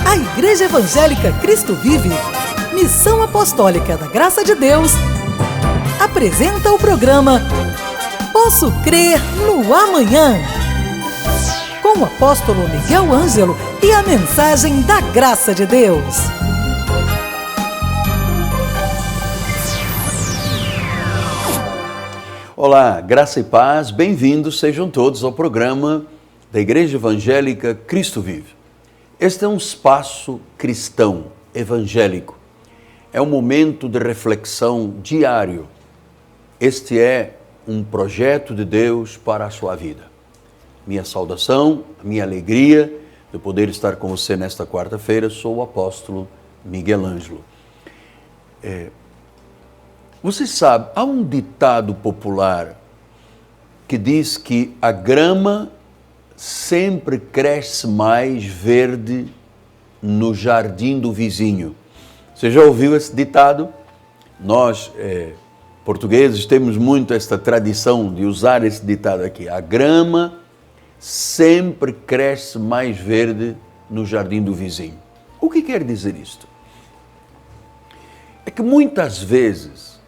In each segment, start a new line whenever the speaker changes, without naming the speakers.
A Igreja Evangélica Cristo Vive, Missão Apostólica da Graça de Deus, apresenta o programa Posso Crer no Amanhã, com o apóstolo Miguel Ângelo e a mensagem da Graça de Deus.
Olá, graça e paz, bem-vindos sejam todos ao programa da Igreja Evangélica Cristo Vive. Este é um espaço cristão, evangélico. É um momento de reflexão diário. Este é um projeto de Deus para a sua vida. Minha saudação, minha alegria de poder estar com você nesta quarta-feira, sou o apóstolo Miguel Ângelo. Você sabe, há um ditado popular que diz que a grama sempre cresce mais verde no jardim do vizinho. Você já ouviu esse ditado? Nós, portugueses, temos muito esta tradição de usar esse ditado aqui. A grama sempre cresce mais verde no jardim do vizinho. O que quer dizer isto? É que muitas vezes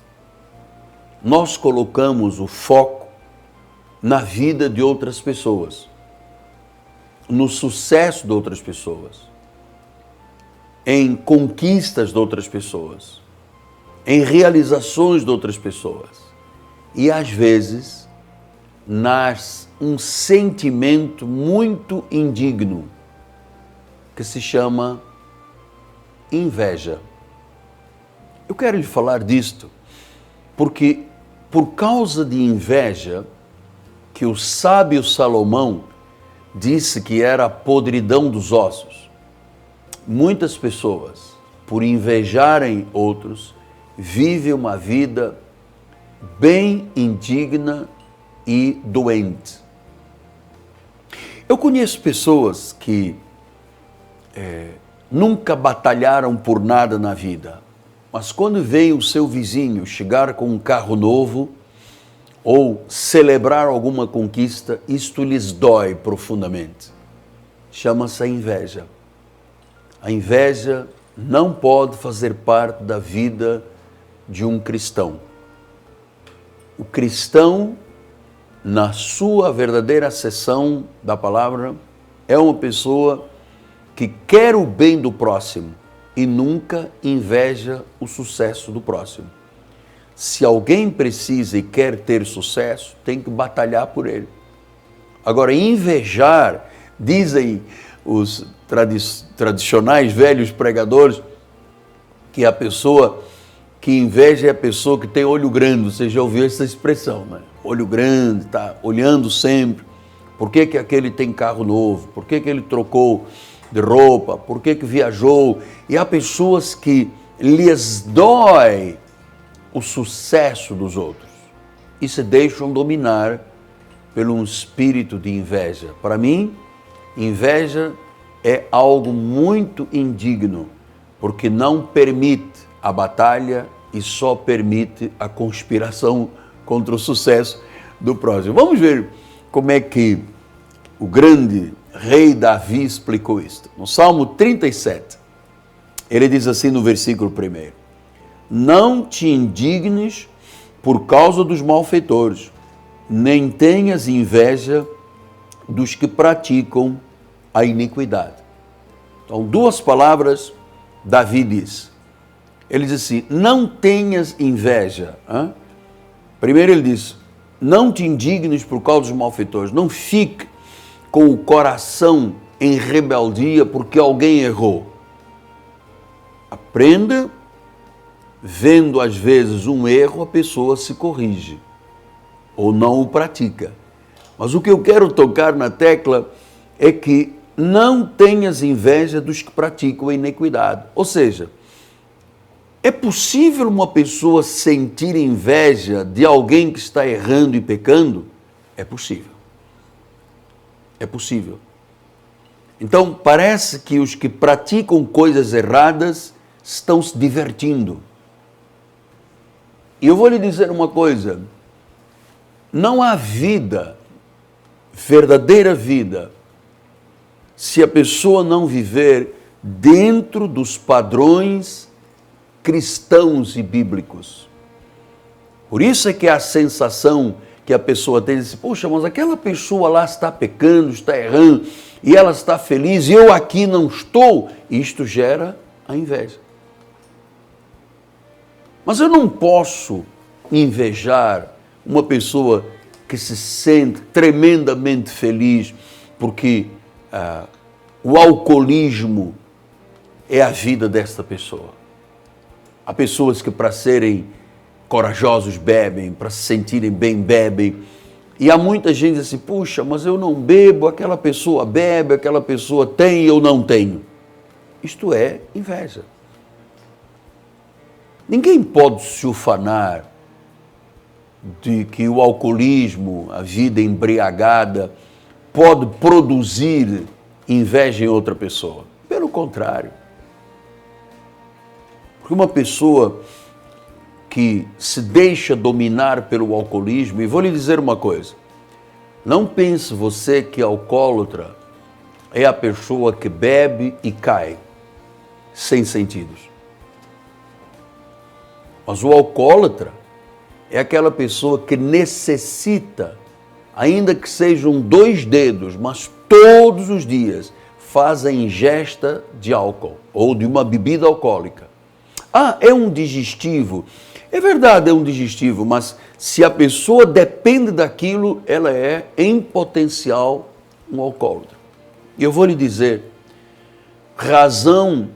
nós colocamos o foco na vida de outras pessoas, no sucesso de outras pessoas, em conquistas de outras pessoas, em realizações de outras pessoas. E às vezes nasce um sentimento muito indigno que se chama inveja. Eu quero lhe falar disto porque por causa de inveja que o sábio Salomão disse que era a podridão dos ossos. Muitas pessoas, por invejarem outros, vivem uma vida bem indigna e doente. Eu conheço pessoas que nunca batalharam por nada na vida, mas quando vem o seu vizinho chegar com um carro novo ou celebrar alguma conquista, isto lhes dói profundamente. Chama-se a inveja. A inveja não pode fazer parte da vida de um cristão. O cristão, na sua verdadeira acessão da palavra, é uma pessoa que quer o bem do próximo e nunca inveja o sucesso do próximo. Se alguém precisa e quer ter sucesso, tem que batalhar por ele. Agora, invejar, dizem os tradicionais velhos pregadores, que a pessoa que inveja é a pessoa que tem olho grande. Você já ouviu essa expressão, né? Olho grande, está olhando sempre. Por que aquele tem carro novo? Por que ele trocou de roupa? Por que viajou? E há pessoas que lhes dói o sucesso dos outros e se deixam dominar por um espírito de inveja. Para mim, inveja é algo muito indigno, porque não permite a batalha e só permite a conspiração contra o sucesso do próximo. Vamos ver como é que o grande rei Davi explicou isto. No Salmo 37, ele diz assim no versículo 1: não te indignes por causa dos malfeitores, nem tenhas inveja dos que praticam a iniquidade. Então, duas palavras Davi diz. Ele diz assim, não tenhas inveja. Primeiro ele diz, não te indignes por causa dos malfeitores, não fique com o coração em rebeldia porque alguém errou. Aprenda. Vendo às vezes um erro, a pessoa se corrige ou não o pratica. Mas o que eu quero tocar na tecla é que não tenhas inveja dos que praticam a iniquidade. Ou seja, é possível uma pessoa sentir inveja de alguém que está errando e pecando? É possível. É possível. Então, parece que os que praticam coisas erradas estão se divertindo. E eu vou lhe dizer uma coisa, não há vida, verdadeira vida, se a pessoa não viver dentro dos padrões cristãos e bíblicos. Por isso é que a sensação que a pessoa tem de poxa, mas aquela pessoa lá está pecando, está errando, e ela está feliz, e eu aqui não estou. Isto gera a inveja. Mas eu não posso invejar uma pessoa que se sente tremendamente feliz porque o alcoolismo é a vida desta pessoa. Há pessoas que para serem corajosos bebem, para se sentirem bem bebem. E há muita gente assim, puxa, mas eu não bebo, aquela pessoa bebe, aquela pessoa tem e eu não tenho. Isto é inveja. Ninguém pode se ufanar de que o alcoolismo, a vida embriagada, pode produzir inveja em outra pessoa. Pelo contrário. Porque uma pessoa que se deixa dominar pelo alcoolismo, e vou lhe dizer uma coisa, não pense você que alcoólatra é a pessoa que bebe e cai, sem sentidos. Mas o alcoólatra é aquela pessoa que necessita, ainda que sejam 2 dedos, mas todos os dias faz a ingesta de álcool ou de uma bebida alcoólica. Ah, é um digestivo. É verdade, é um digestivo, mas se a pessoa depende daquilo, ela é, em potencial, um alcoólatra. E eu vou lhe dizer, razão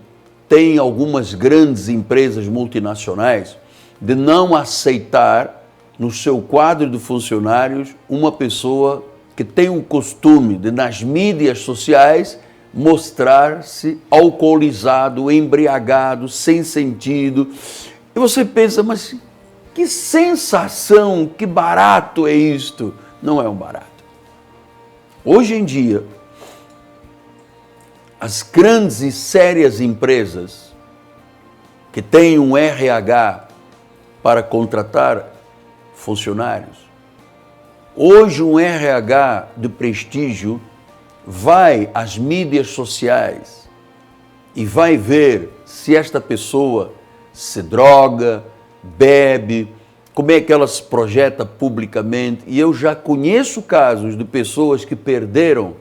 tem algumas grandes empresas multinacionais de não aceitar no seu quadro de funcionários uma pessoa que tem o costume de, nas mídias sociais, mostrar-se alcoolizado, embriagado, sem sentido. E você pensa, mas que sensação, que barato é isto? Não é um barato. Hoje em dia, as grandes e sérias empresas que têm um RH para contratar funcionários, hoje um RH de prestígio vai às mídias sociais e vai ver se esta pessoa se droga, bebe, como é que ela se projeta publicamente. E eu já conheço casos de pessoas que perderam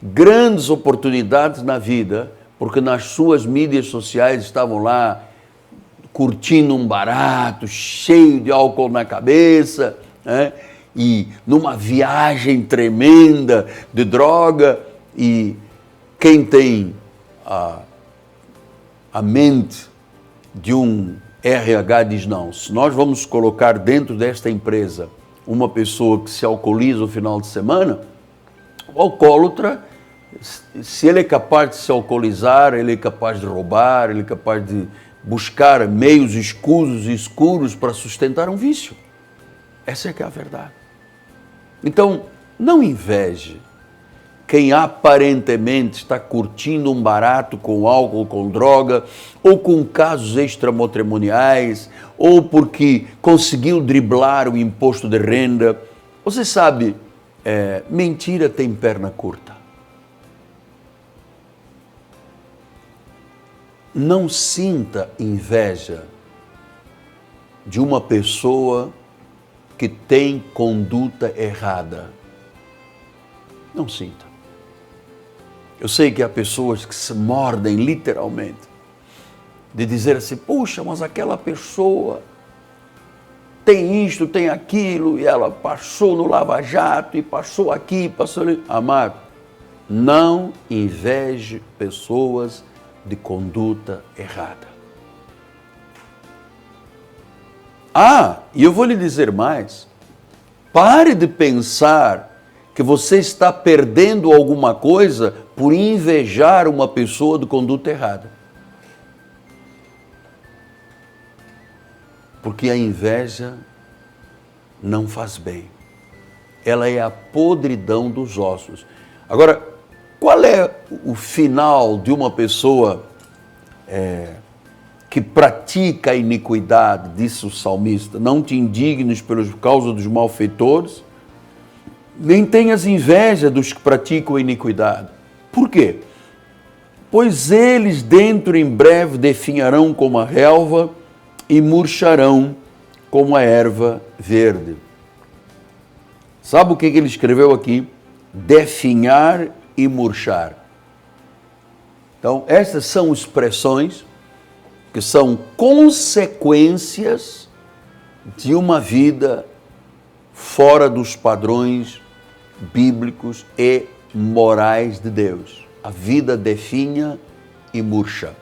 grandes oportunidades na vida porque nas suas mídias sociais estavam lá curtindo um barato, cheio de álcool na cabeça, né? E numa viagem tremenda de droga. E quem tem a mente de um RH diz, não, se nós vamos colocar dentro desta empresa uma pessoa que se alcooliza no final de semana, o alcoólatra, se ele é capaz de se alcoolizar, ele é capaz de roubar, ele é capaz de buscar meios escuros para sustentar um vício. Essa é que é a verdade. Então, não inveje quem aparentemente está curtindo um barato com álcool, com droga, ou com casos extramatrimoniais, ou porque conseguiu driblar o imposto de renda. Você sabe, mentira tem perna curta. Não sinta inveja de uma pessoa que tem conduta errada. Não sinta. Eu sei que há pessoas que se mordem literalmente de dizer assim, puxa, mas aquela pessoa tem isto, tem aquilo, e ela passou no Lava Jato, e passou aqui, passou ali. Amado, não inveje pessoas de conduta errada. E eu vou lhe dizer mais, pare de pensar que você está perdendo alguma coisa por invejar uma pessoa de conduta errada. Porque a inveja não faz bem. Ela é a podridão dos ossos. Agora, qual é o final de uma pessoa que pratica a iniquidade, disse o salmista? Não te indignes por causa dos malfeitores, nem tenhas inveja dos que praticam a iniquidade. Por quê? pois eles dentro em breve definharão como a relva e murcharão como a erva verde. Sabe o que ele escreveu aqui? Definhar e murchar. Então, essas são expressões que são consequências de uma vida fora dos padrões bíblicos e morais de Deus. A vida definha e murcha.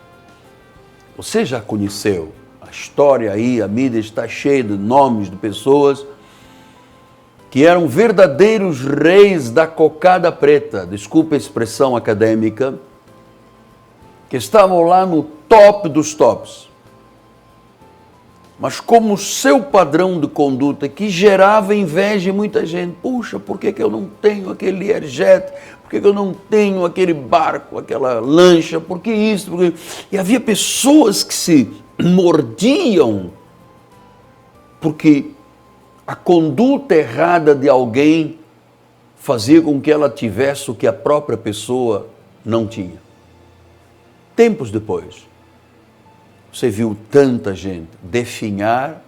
Você já conheceu a história aí, a mídia está cheia de nomes de pessoas que eram verdadeiros reis da cocada preta, desculpa a expressão acadêmica, que estavam lá no top dos tops. Mas como seu padrão de conduta que gerava inveja em muita gente. Puxa, por que eu não tenho aquele Learjet? Por que eu não tenho aquele barco, aquela lancha? Por que isso? E havia pessoas que se mordiam porque a conduta errada de alguém fazia com que ela tivesse o que a própria pessoa não tinha. Tempos depois, você viu tanta gente definhar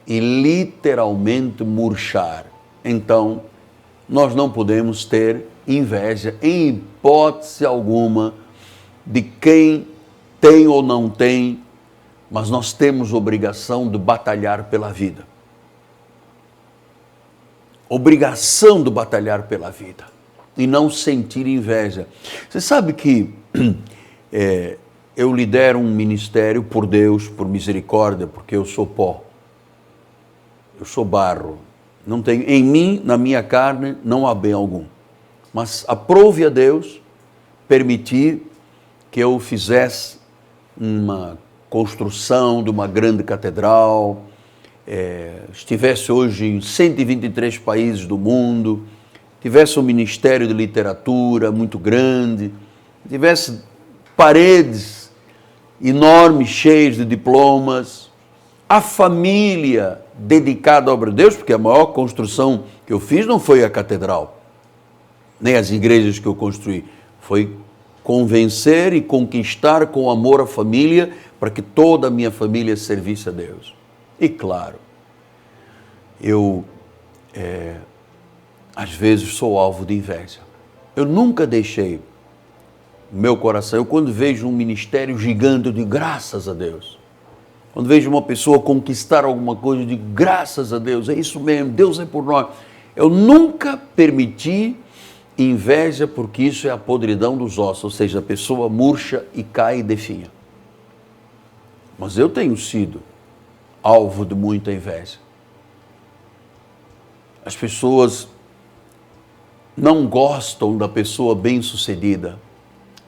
e literalmente murchar. Então, nós não podemos ter inveja, em hipótese alguma, de quem tem ou não tem, mas nós temos obrigação de batalhar pela vida. Obrigação de batalhar pela vida e não sentir inveja. Você sabe que eu lidero um ministério por Deus, por misericórdia, porque eu sou pó. Eu sou barro. Não tenho, em mim, na minha carne, não há bem algum. Mas aprove a Deus permitir que eu fizesse uma construção de uma grande catedral, estivesse hoje em 123 países do mundo, tivesse um ministério de literatura muito grande, tivesse paredes enormes, cheias de diplomas, a família dedicada à obra de Deus, porque a maior construção que eu fiz não foi a catedral, nem as igrejas que eu construí, foi convencer e conquistar com amor a família, para que toda a minha família servisse a Deus. E claro, eu às vezes sou alvo de inveja. Eu nunca deixei meu coração, eu quando vejo um ministério gigante, eu digo graças a Deus. Quando vejo uma pessoa conquistar alguma coisa, eu digo graças a Deus, é isso mesmo, Deus é por nós. Eu nunca permiti inveja, porque isso é a podridão dos ossos, ou seja, a pessoa murcha e cai e definha. Mas eu tenho sido alvo de muita inveja. As pessoas não gostam da pessoa bem-sucedida.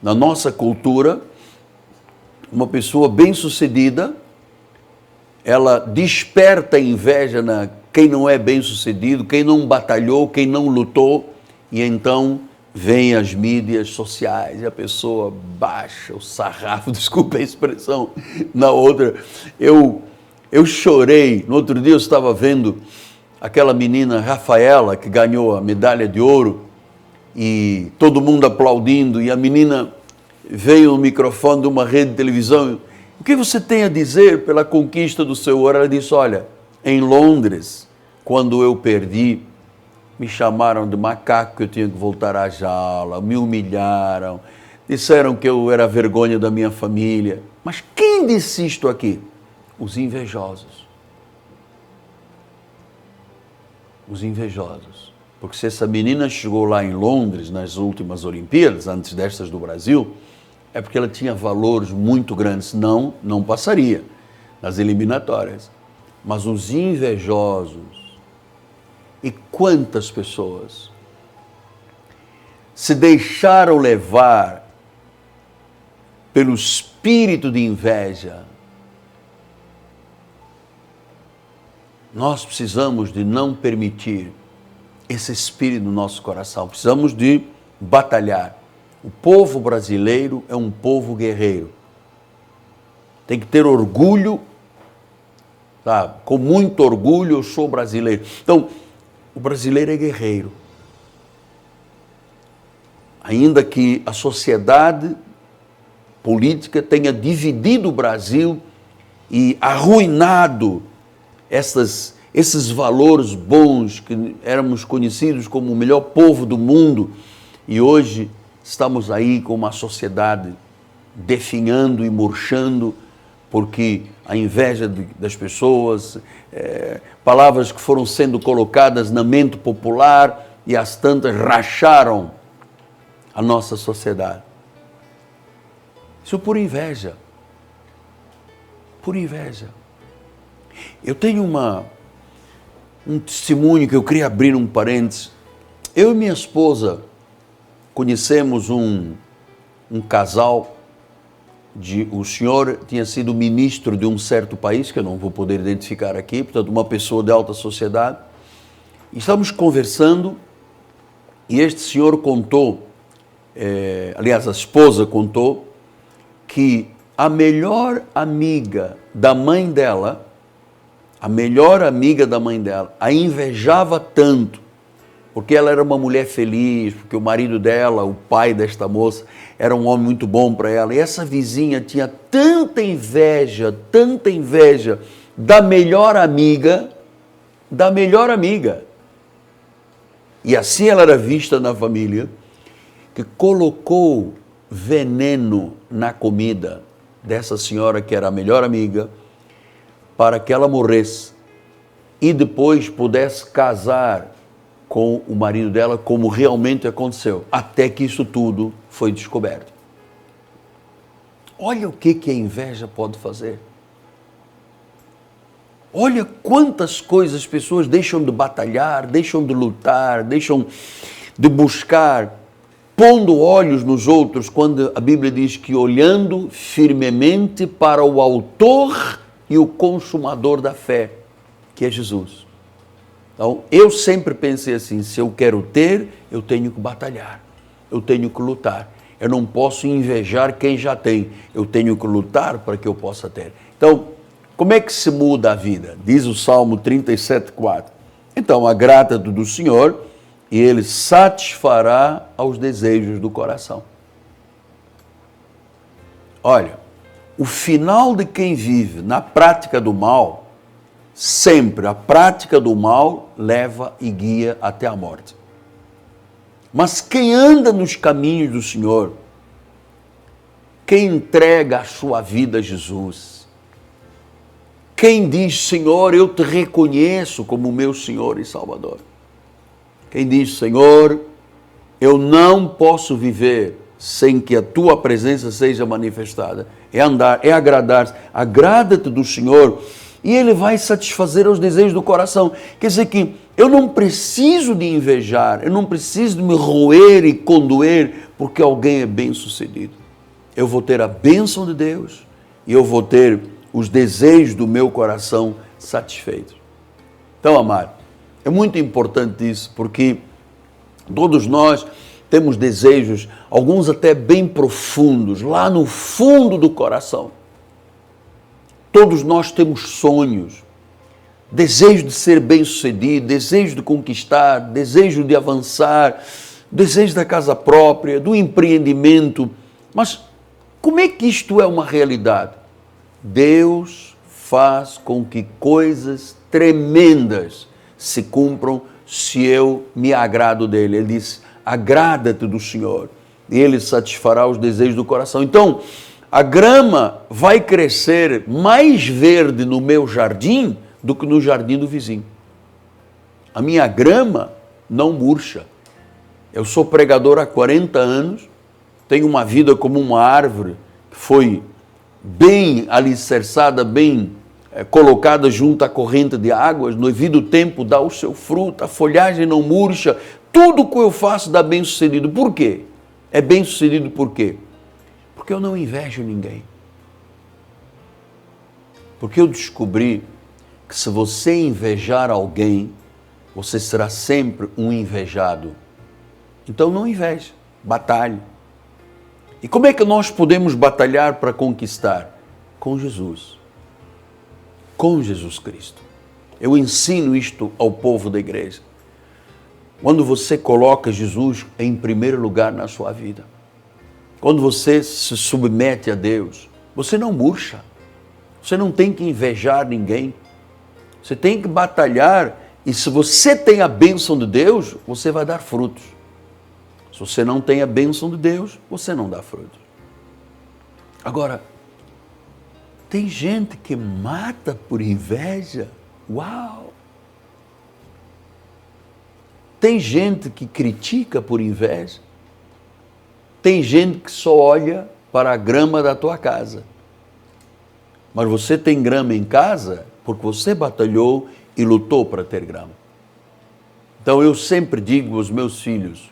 Na nossa cultura, uma pessoa bem-sucedida, ela desperta inveja na quem não é bem-sucedido, quem não batalhou, quem não lutou, e então vem as mídias sociais e a pessoa baixa o sarrafo, desculpa a expressão, na outra. Eu chorei, no outro dia eu estava vendo aquela menina Rafaela, que ganhou a medalha de ouro, e todo mundo aplaudindo, e a menina veio no microfone de uma rede de televisão, o que você tem a dizer pela conquista do seu ouro? Ela disse, olha, em Londres, quando eu perdi, me chamaram de macaco, que eu tinha que voltar à jaula, me humilharam, disseram que eu era a vergonha da minha família. Mas quem disse isto aqui? Os invejosos. Os invejosos. Porque se essa menina chegou lá em Londres, nas últimas Olimpíadas, antes destas do Brasil, é porque ela tinha valores muito grandes, senão não passaria nas eliminatórias. Mas os invejosos, e quantas pessoas se deixaram levar pelo espírito de inveja. Nós precisamos de não permitir esse espírito no nosso coração, precisamos de batalhar. O povo brasileiro é um povo guerreiro, tem que ter orgulho, sabe? Com muito orgulho eu sou brasileiro. Então, o brasileiro é guerreiro. Ainda que a sociedade política tenha dividido o Brasil e arruinado esses valores bons que éramos conhecidos como o melhor povo do mundo, e hoje estamos aí com uma sociedade definhando e murchando porque a inveja das pessoas, palavras que foram sendo colocadas na mente popular e as tantas racharam a nossa sociedade. Isso por inveja. Por inveja. Eu tenho um testemunho que eu queria abrir um parênteses. Eu e minha esposa conhecemos um casal, o senhor tinha sido ministro de um certo país, que eu não vou poder identificar aqui, portanto uma pessoa de alta sociedade. E estamos conversando e este senhor contou, aliás a esposa contou, que a melhor amiga da mãe dela, a invejava tanto, porque ela era uma mulher feliz, porque o marido dela, o pai desta moça, era um homem muito bom para ela. E essa vizinha tinha tanta inveja da melhor amiga. E assim ela era vista na família, que colocou veneno na comida dessa senhora que era a melhor amiga, para que ela morresse e depois pudesse casar com o marido dela, como realmente aconteceu, até que isso tudo foi descoberto. Olha o que a inveja pode fazer. Olha quantas coisas as pessoas deixam de batalhar, deixam de lutar, deixam de buscar, pondo olhos nos outros, quando a Bíblia diz que olhando firmemente para o autor e o consumador da fé, que é Jesus. Então, eu sempre pensei assim, se eu quero ter, eu tenho que batalhar, eu tenho que lutar. Eu não posso invejar quem já tem, eu tenho que lutar para que eu possa ter. Então, como é que se muda a vida? Diz o Salmo 37:4. Então, agrada-te do Senhor e Ele satisfará aos desejos do coração. Olha, o final de quem vive na prática do mal, sempre a prática do mal leva e guia até a morte. Mas quem anda nos caminhos do Senhor, quem entrega a sua vida a Jesus, quem diz, Senhor, eu te reconheço como meu Senhor e Salvador. Quem diz, Senhor, eu não posso viver sem que a tua presença seja manifestada. É andar, é agradar-se. Agrada-te do Senhor e Ele vai satisfazer os desejos do coração. Quer dizer que eu não preciso de invejar, eu não preciso de me roer e condoer porque alguém é bem-sucedido. Eu vou ter a bênção de Deus e eu vou ter os desejos do meu coração satisfeitos. Então, amado, é muito importante isso, porque todos nós temos desejos, alguns até bem profundos, lá no fundo do coração. Todos nós temos sonhos, desejo de ser bem-sucedido, desejo de conquistar, desejo de avançar, desejo da casa própria, do empreendimento. Mas como é que isto é uma realidade? Deus faz com que coisas tremendas se cumpram se eu me agrado dele. Ele diz, agrada-te do Senhor e Ele satisfará os desejos do coração. Então, a grama vai crescer mais verde no meu jardim do que no jardim do vizinho. A minha grama não murcha. Eu sou pregador há 40 anos, tenho uma vida como uma árvore que foi bem alicerçada, bem colocada junto à corrente de águas, no devido tempo dá o seu fruto, a folhagem não murcha, tudo o que eu faço dá bem-sucedido. Por quê? É bem-sucedido por quê? Porque eu não invejo ninguém. Porque eu descobri que se você invejar alguém, você será sempre um invejado. Então não inveje, batalhe. E como é que nós podemos batalhar para conquistar? Com Jesus. Com Jesus Cristo. Eu ensino isto ao povo da igreja. Quando você coloca Jesus em primeiro lugar na sua vida, quando você se submete a Deus, você não murcha. Você não tem que invejar ninguém. Você tem que batalhar. E se você tem a bênção de Deus, você vai dar frutos. Se você não tem a bênção de Deus, você não dá frutos. Agora, tem gente que mata por inveja. Uau! Tem gente que critica por inveja. Tem gente que só olha para a grama da tua casa. Mas você tem grama em casa porque você batalhou e lutou para ter grama. Então eu sempre digo aos meus filhos,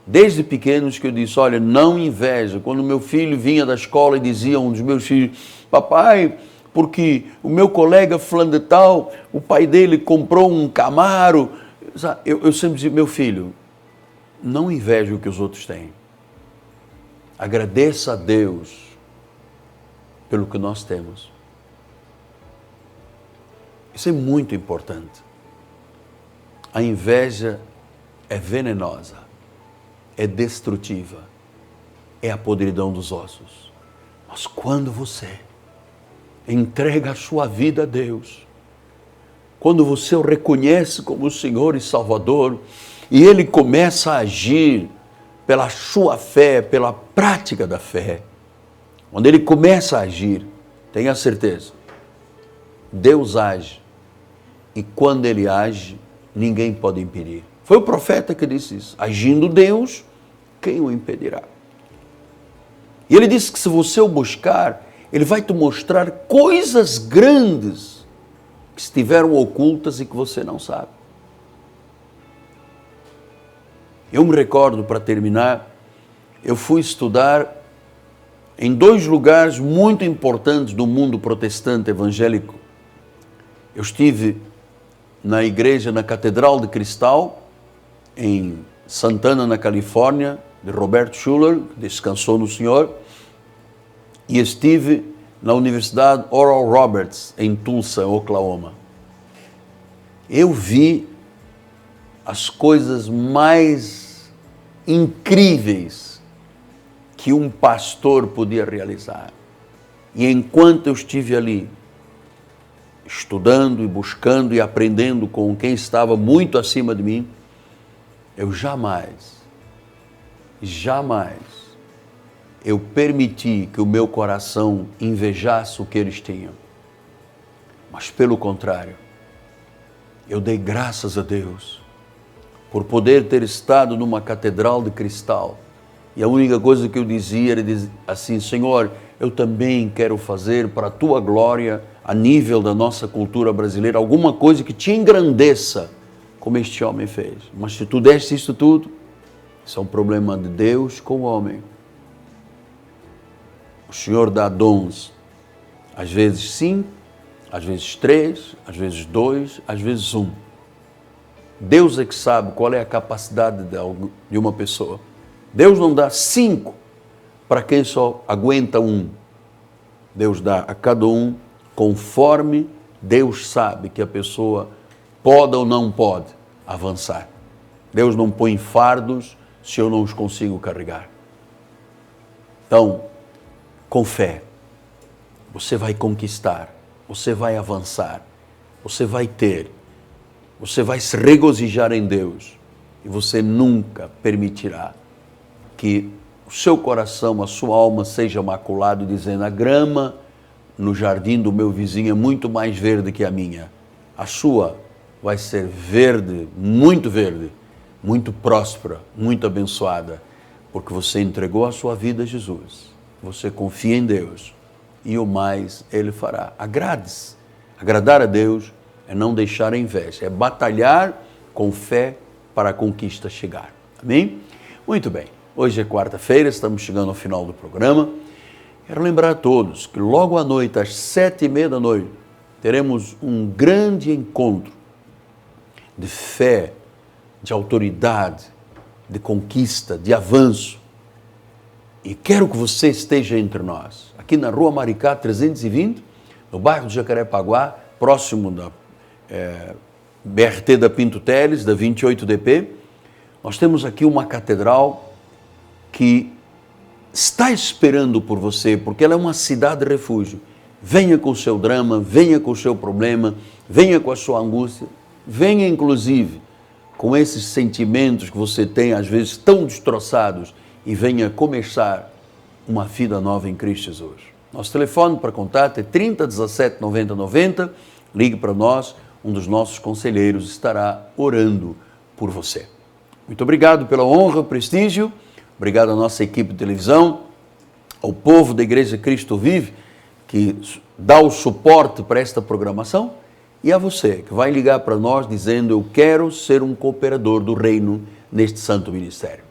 desde pequenos que eu disse, olha, não inveja. Quando meu filho vinha da escola e dizia a um dos meus filhos, papai, porque o meu colega fulano de tal, o pai dele comprou um Camaro. Eu sempre dizia, meu filho, não inveje o que os outros têm. Agradeça a Deus pelo que nós temos. Isso é muito importante. A inveja é venenosa, é destrutiva, é a podridão dos ossos. Mas quando você entrega a sua vida a Deus, quando você o reconhece como o Senhor e Salvador, e Ele começa a agir pela sua fé, pela prática da fé, quando Ele começa a agir, tenha certeza, Deus age, e quando Ele age, ninguém pode impedir. Foi o profeta que disse isso, agindo Deus, quem o impedirá? E Ele disse que se você o buscar, Ele vai te mostrar coisas grandes que estiveram ocultas e que você não sabe. Eu me recordo, para terminar, eu fui estudar em 2 lugares muito importantes do mundo protestante evangélico. Eu estive na igreja, na Catedral de Cristal, em Santana, na Califórnia, de Robert Schuller, que descansou no Senhor, e estive na Universidade Oral Roberts, em Tulsa, Oklahoma. Eu vi as coisas mais incríveis que um pastor podia realizar. E enquanto eu estive ali, estudando e buscando e aprendendo com quem estava muito acima de mim, eu jamais eu permiti que o meu coração invejasse o que eles tinham. Mas pelo contrário, eu dei graças a Deus por poder ter estado numa catedral de cristal. E a única coisa que eu dizia era assim, Senhor, eu também quero fazer para a Tua glória, a nível da nossa cultura brasileira, alguma coisa que te engrandeça, como este homem fez. Mas se Tu deste isso tudo, isso é um problema de Deus com o homem. O Senhor dá dons, às vezes 5, às vezes 3, às vezes 2, às vezes 1. Deus é que sabe qual é a capacidade de uma pessoa. Deus não dá 5 para quem só aguenta 1. Deus dá a cada um conforme Deus sabe que a pessoa pode ou não pode avançar. Deus não põe fardos se eu não os consigo carregar. Então, com fé, você vai conquistar, você vai avançar, você vai ter, você vai se regozijar em Deus e você nunca permitirá que o seu coração, a sua alma seja maculado dizendo a grama no jardim do meu vizinho é muito mais verde que a minha. A sua vai ser verde, muito próspera, muito abençoada, porque você entregou a sua vida a Jesus. Você confia em Deus e o mais Ele fará. Agrade-se. Agradar a Deus é não deixar a inveja, é batalhar com fé para a conquista chegar. Amém? Muito bem. Hoje é quarta-feira, estamos chegando ao final do programa. Quero lembrar a todos que logo à noite, às 7h30, teremos um grande encontro de fé, de autoridade, de conquista, de avanço. E quero que você esteja entre nós, aqui na Rua Maricá 320, no bairro de Jacarepaguá, próximo da BRT da Pinto Teles, da 28DP. Nós temos aqui uma catedral que está esperando por você, porque ela é uma cidade refúgio. Venha com o seu drama, venha com o seu problema, venha com a sua angústia, venha inclusive com esses sentimentos que você tem às vezes tão destroçados e venha começar uma vida nova em Cristo Jesus. Nosso telefone para contato é 30 17 90 90, ligue para nós, um dos nossos conselheiros estará orando por você. Muito obrigado pela honra, o prestígio, obrigado à nossa equipe de televisão, ao povo da Igreja Cristo Vive, que dá o suporte para esta programação, e a você, que vai ligar para nós dizendo: eu quero ser um cooperador do reino neste santo ministério.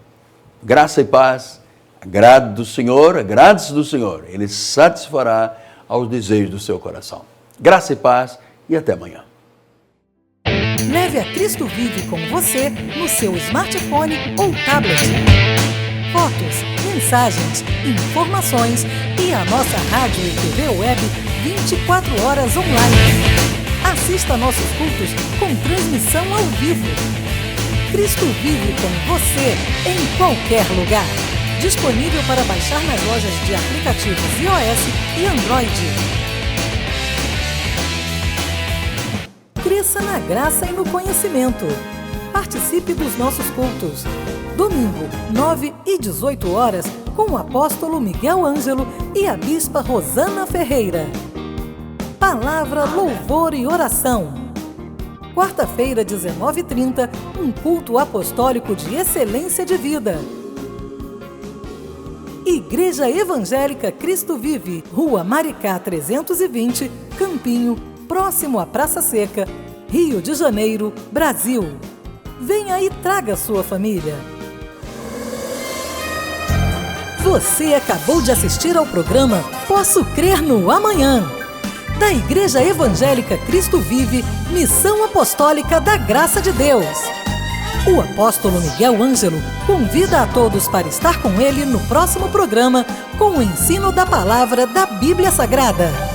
Graça e paz, agrade do Senhor, agrade-se do Senhor, Ele satisfará aos desejos do seu coração. Graça e paz e até amanhã.
Leve a Cristo Vive com você no seu smartphone ou tablet. Fotos, mensagens, informações e a nossa rádio e TV web 24 horas online. Assista nossos cultos com transmissão ao vivo. Cristo Vive com você em qualquer lugar. Disponível para baixar nas lojas de aplicativos iOS e Android. Cresça na graça e no conhecimento. Participe dos nossos cultos. Domingo, 9 e 18 horas, com o apóstolo Miguel Ângelo e a bispa Rosana Ferreira. Palavra, louvor e oração. Quarta-feira, 19h30, um culto apostólico de excelência de vida. Igreja Evangélica Cristo Vive, Rua Maricá 320, Campinho, próximo à Praça Seca, Rio de Janeiro, Brasil. Venha e traga sua família. Você acabou de assistir ao programa Posso Crer no Amanhã, da Igreja Evangélica Cristo Vive, Missão Apostólica da Graça de Deus. O apóstolo Miguel Ângelo convida a todos para estar com ele no próximo programa com o ensino da palavra da Bíblia Sagrada.